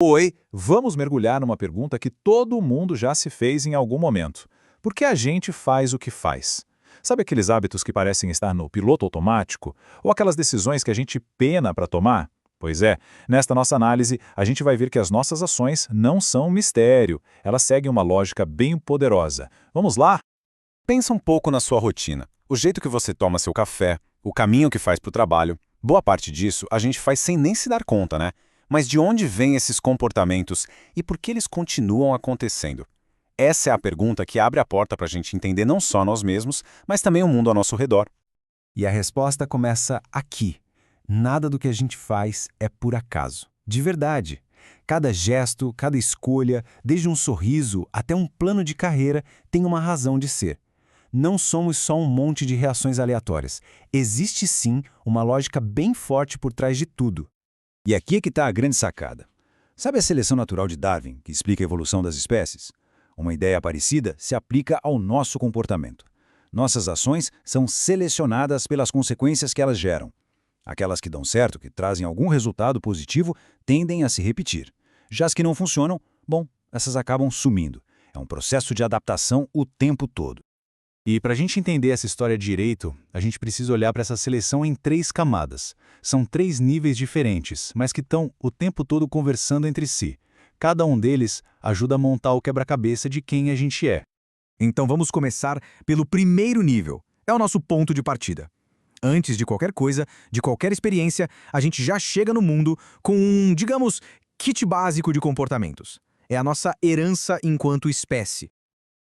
Oi, vamos mergulhar numa pergunta que todo mundo já se fez em algum momento. Por que a gente faz o que faz? Sabe aqueles hábitos que parecem estar no piloto automático? Ou aquelas decisões que a gente pena para tomar? Pois é, nesta nossa análise, a gente vai ver que as nossas ações não são um mistério. Elas seguem uma lógica bem poderosa. Vamos lá? Pensa um pouco na sua rotina. O jeito que você toma seu café, o caminho que faz para o trabalho. Boa parte disso a gente faz sem nem se dar conta, né? Mas de onde vêm esses comportamentos e por que eles continuam acontecendo? Essa é a pergunta que abre a porta para a gente entender não só nós mesmos, mas também o mundo ao nosso redor. E a resposta começa aqui. Nada do que a gente faz é por acaso. De verdade. Cada gesto, cada escolha, desde um sorriso até um plano de carreira, tem uma razão de ser. Não somos só um monte de reações aleatórias. Existe sim uma lógica bem forte por trás de tudo. E aqui é que está a grande sacada. Sabe a seleção natural de Darwin, que explica a evolução das espécies? Uma ideia parecida se aplica ao nosso comportamento. Nossas ações são selecionadas pelas consequências que elas geram. Aquelas que dão certo, que trazem algum resultado positivo, tendem a se repetir. Já as que não funcionam, bom, essas acabam sumindo. É um processo de adaptação o tempo todo. E para a gente entender essa história direito, a gente precisa olhar para essa seleção em 3 camadas. São 3 níveis diferentes, mas que estão o tempo todo conversando entre si. Cada um deles ajuda a montar o quebra-cabeça de quem a gente é. Então vamos começar pelo primeiro nível. É o nosso ponto de partida. Antes de qualquer coisa, de qualquer experiência, a gente já chega no mundo com um, digamos, kit básico de comportamentos. É a nossa herança enquanto espécie.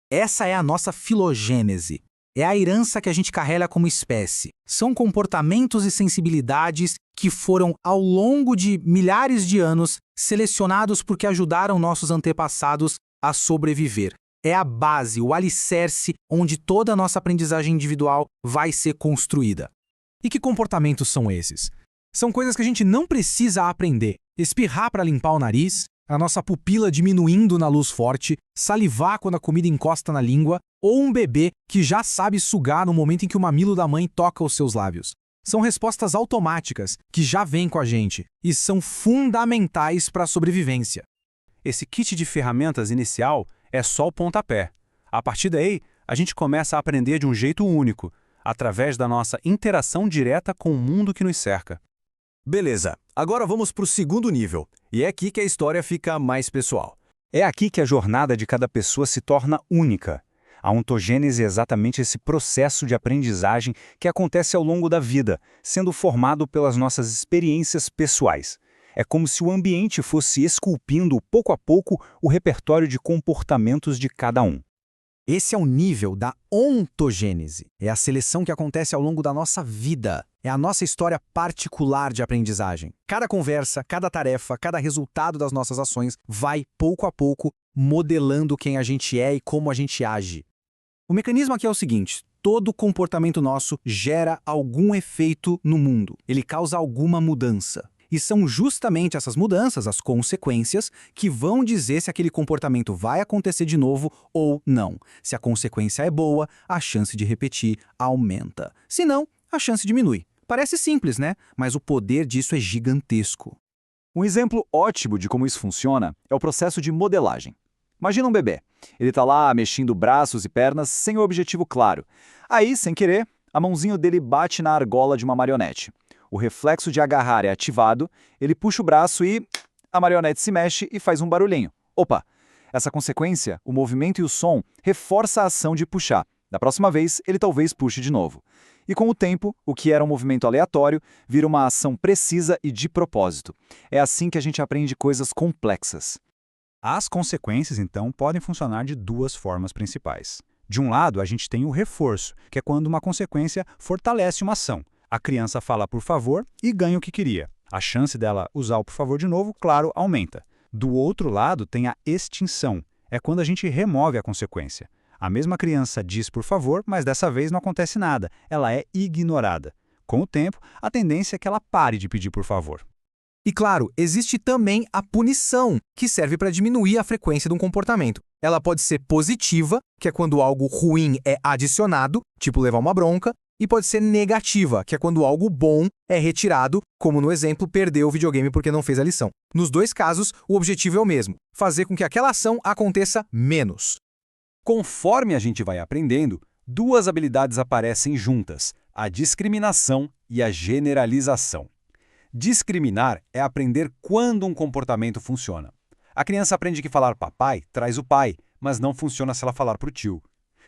Essa é a nossa filogênese. É a herança que a gente carrega como espécie. São comportamentos e sensibilidades que foram, ao longo de milhares de anos, selecionados porque ajudaram nossos antepassados a sobreviver. É a base, o alicerce, onde toda a nossa aprendizagem individual vai ser construída. E que comportamentos são esses? São coisas que a gente não precisa aprender. Espirrar para limpar o nariz, a nossa pupila diminuindo na luz forte, salivar quando a comida encosta na língua, ou um bebê que já sabe sugar no momento em que o mamilo da mãe toca os seus lábios. São respostas automáticas que já vêm com a gente e são fundamentais para a sobrevivência. Esse kit de ferramentas inicial é só o pontapé. A partir daí, a gente começa a aprender de um jeito único, através da nossa interação direta com o mundo que nos cerca. Beleza, agora vamos para o segundo nível. E é aqui que a história fica mais pessoal. É aqui que a jornada de cada pessoa se torna única. A ontogênese é exatamente esse processo de aprendizagem que acontece ao longo da vida, sendo formado pelas nossas experiências pessoais. É como se o ambiente fosse esculpindo, pouco a pouco, o repertório de comportamentos de cada um. Esse é o nível da ontogênese. É a seleção que acontece ao longo da nossa vida. É a nossa história particular de aprendizagem. Cada conversa, cada tarefa, cada resultado das nossas ações vai, pouco a pouco, modelando quem a gente é e como a gente age. O mecanismo aqui é o seguinte: todo comportamento nosso gera algum efeito no mundo. Ele causa alguma mudança. E são justamente essas mudanças, as consequências, que vão dizer se aquele comportamento vai acontecer de novo ou não. Se a consequência é boa, a chance de repetir aumenta. Se não, a chance diminui. Parece simples, né? Mas o poder disso é gigantesco. Um exemplo ótimo de como isso funciona é o processo de modelagem. Imagina um bebê. Ele está lá mexendo braços e pernas sem o objetivo claro. Aí, sem querer, a mãozinha dele bate na argola de uma marionete. O reflexo de agarrar é ativado, ele puxa o braço e a marionete se mexe e faz um barulhinho. Opa! Essa consequência, o movimento e o som, reforça a ação de puxar. Da próxima vez, ele talvez puxe de novo. E com o tempo, o que era um movimento aleatório vira uma ação precisa e de propósito. É assim que a gente aprende coisas complexas. As consequências, então, podem funcionar de 2 formas principais. De um lado, a gente tem o reforço, que é quando uma consequência fortalece uma ação. A criança fala por favor e ganha o que queria. A chance dela usar o por favor de novo, claro, aumenta. Do outro lado, tem a extinção. É quando a gente remove a consequência. A mesma criança diz por favor, mas dessa vez não acontece nada. Ela é ignorada. Com o tempo, a tendência é que ela pare de pedir por favor. E claro, existe também a punição, que serve para diminuir a frequência de um comportamento. Ela pode ser positiva, que é quando algo ruim é adicionado, tipo levar uma bronca, E pode ser negativa, que é quando algo bom é retirado, como no exemplo, perdeu o videogame porque não fez a lição. Nos dois casos, o objetivo é o mesmo, fazer com que aquela ação aconteça menos. Conforme a gente vai aprendendo, duas habilidades aparecem juntas, a discriminação e a generalização. Discriminar é aprender quando um comportamento funciona. A criança aprende que falar papai traz o pai, mas não funciona se ela falar para o tio.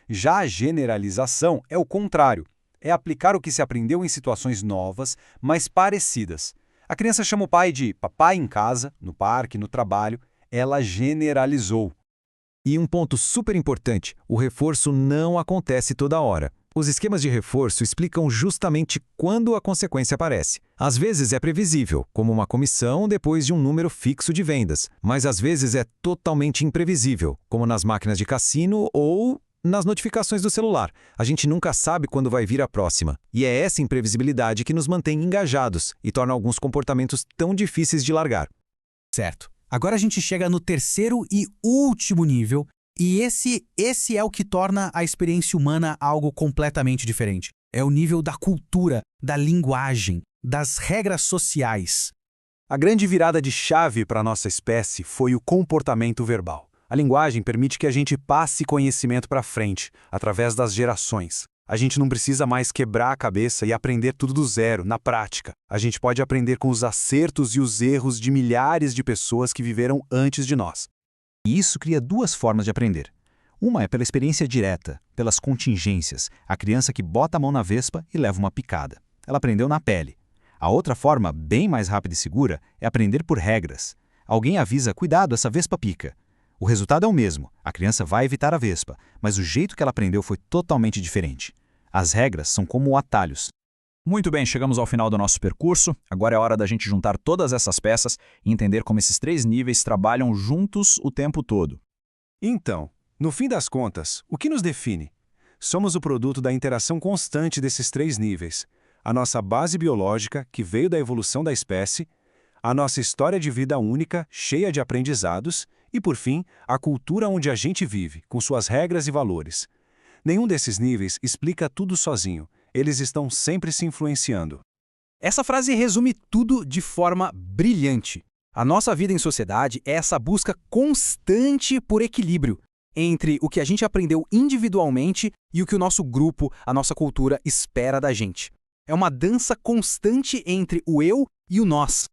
Já a generalização é o contrário. É aplicar o que se aprendeu em situações novas, mas parecidas. A criança chama o pai de papai em casa, no parque, no trabalho. Ela generalizou. E um ponto super importante, o reforço não acontece toda hora. Os esquemas de reforço explicam justamente quando a consequência aparece. Às vezes é previsível, como uma comissão depois de um número fixo de vendas, mas às vezes é totalmente imprevisível, como nas máquinas de cassino ou nas notificações do celular. A gente nunca sabe quando vai vir a próxima. E é essa imprevisibilidade que nos mantém engajados e torna alguns comportamentos tão difíceis de largar. Certo. Agora a gente chega no terceiro e último nível, e esse é o que torna a experiência humana algo completamente diferente. É o nível da cultura, da linguagem, das regras sociais. A grande virada de chave para a nossa espécie foi o comportamento verbal. A linguagem permite que a gente passe conhecimento para frente, através das gerações. A gente não precisa mais quebrar a cabeça e aprender tudo do zero, na prática. A gente pode aprender com os acertos e os erros de milhares de pessoas que viveram antes de nós. E isso cria duas formas de aprender. Uma é pela experiência direta, pelas contingências, a criança que bota a mão na vespa e leva uma picada. Ela aprendeu na pele. A outra forma, bem mais rápida e segura, é aprender por regras. Alguém avisa, cuidado, essa vespa pica. O resultado é o mesmo, a criança vai evitar a vespa, mas o jeito que ela aprendeu foi totalmente diferente. As regras são como atalhos. Muito bem, chegamos ao final do nosso percurso. Agora é hora da gente juntar todas essas peças e entender como esses três níveis trabalham juntos o tempo todo. Então, no fim das contas, o que nos define? Somos o produto da interação constante desses três níveis. A nossa base biológica, que veio da evolução da espécie, a nossa história de vida única, cheia de aprendizados, e, por fim, a cultura onde a gente vive, com suas regras e valores. Nenhum desses níveis explica tudo sozinho. Eles estão sempre se influenciando. Essa frase resume tudo de forma brilhante. A nossa vida em sociedade é essa busca constante por equilíbrio entre o que a gente aprendeu individualmente e o que o nosso grupo, a nossa cultura, espera da gente. É uma dança constante entre o eu e o nós.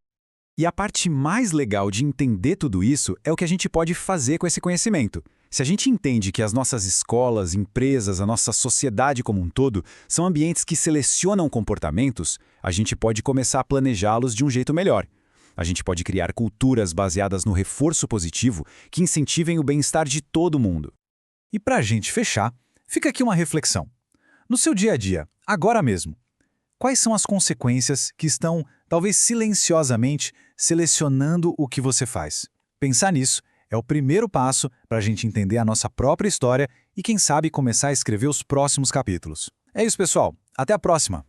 E a parte mais legal de entender tudo isso é o que a gente pode fazer com esse conhecimento. Se a gente entende que as nossas escolas, empresas, a nossa sociedade como um todo são ambientes que selecionam comportamentos, a gente pode começar a planejá-los de um jeito melhor. A gente pode criar culturas baseadas no reforço positivo que incentivem o bem-estar de todo mundo. E para a gente fechar, fica aqui uma reflexão. No seu dia a dia, agora mesmo, quais são as consequências que estão, talvez silenciosamente, selecionando o que você faz? Pensar nisso é o primeiro passo para a gente entender a nossa própria história e, quem sabe, começar a escrever os próximos capítulos. É isso, pessoal. Até a próxima!